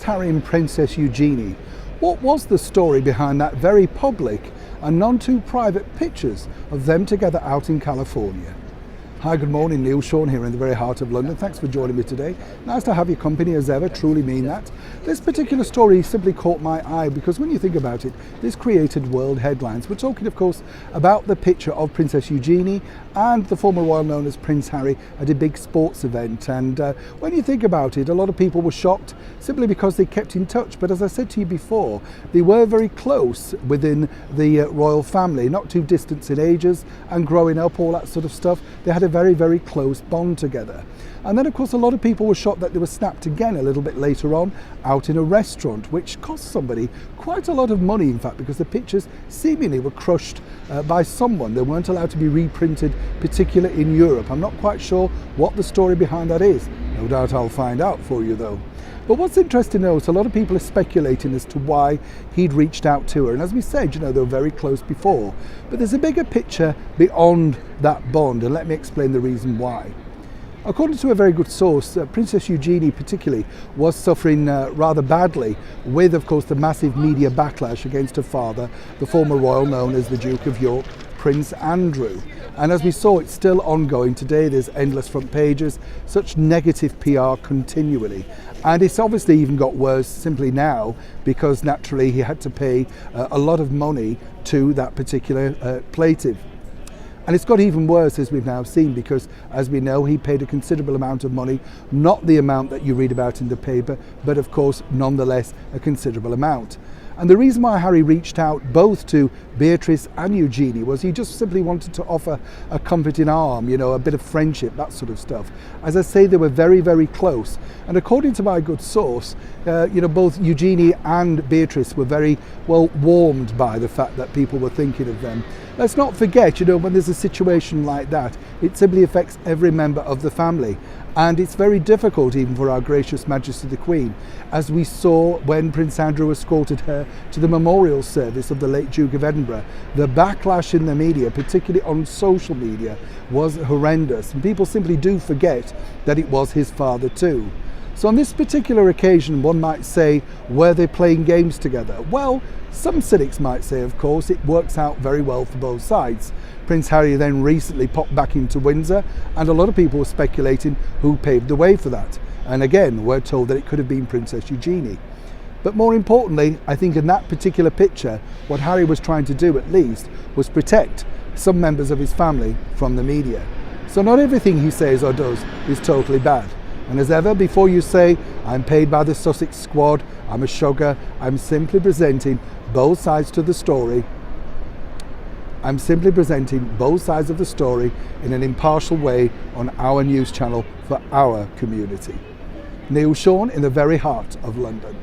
Harry and Princess Eugenie. What was the story behind that very public and none too private pictures of them together out in California? Hi, good morning, Neil. Sean here in the very heart of London. Thanks for joining me today. Nice to have your company as ever, truly mean that. This particular story simply caught my eye because when you think about it, this created world headlines. We're talking, of course, about the picture of Princess Eugenie and the former royal known as Prince Harry at a big sports event. And when you think about it, a lot of people were shocked simply because they kept in touch. But as I said to you before, they were very close within the royal family, not too distant in ages and growing up, all that sort of stuff. They had a very, very close bond together. And then, of course, a lot of people were shocked that they were snapped again a little bit later on out in a restaurant, which cost somebody quite a lot of money, in fact, because the pictures seemingly were crushed by someone. They weren't allowed to be reprinted, particularly in Europe. I'm not quite sure what the story behind that is. No doubt I'll find out for you, though. But what's interesting though is a lot of people are speculating as to why he'd reached out to her. And as we said, you know, they were very close before. But there's a bigger picture beyond that bond, and let me explain the reason why. According to a very good source, Princess Eugenie particularly was suffering rather badly with, of course, the massive media backlash against her father, the former royal known as the Duke of York, Prince Andrew. And as we saw, it's still ongoing today. There's endless front pages, such negative PR continually. And it's obviously even got worse simply now because naturally he had to pay a lot of money to that particular plaintiff. And it's got even worse, as we've now seen, because as we know, he paid a considerable amount of money, not the amount that you read about in the paper, but of course, nonetheless, a considerable amount. And the reason why Harry reached out both to Beatrice and Eugenie was he just simply wanted to offer a comforting arm, you know, a bit of friendship, that sort of stuff. As I say, they were very, very close. And according to my good source, you know, both Eugenie and Beatrice were very well warmed by the fact that people were thinking of them. Let's not forget, you know, when there's a situation like that, it simply affects every member of the family. And it's very difficult even for our gracious Majesty the Queen, as we saw when Prince Andrew escorted her to the memorial service of the late Duke of Edinburgh. The backlash in the media, particularly on social media, was horrendous. And people simply do forget that it was his father too. So on this particular occasion, one might say, were they playing games together? Well, some cynics might say, of course, it works out very well for both sides. Prince Harry then recently popped back into Windsor, and a lot of people were speculating who paved the way for that. And again, we're told that it could have been Princess Eugenie. But more importantly, I think in that particular picture, what Harry was trying to do at least was protect some members of his family from the media. So not everything he says or does is totally bad. And as ever, before you say, I'm paid by the Sussex squad, I'm a sugar, I'm simply presenting both sides to the story. I'm simply presenting both sides of the story in an impartial way on our news channel for our community. Neil Sean in the very heart of London.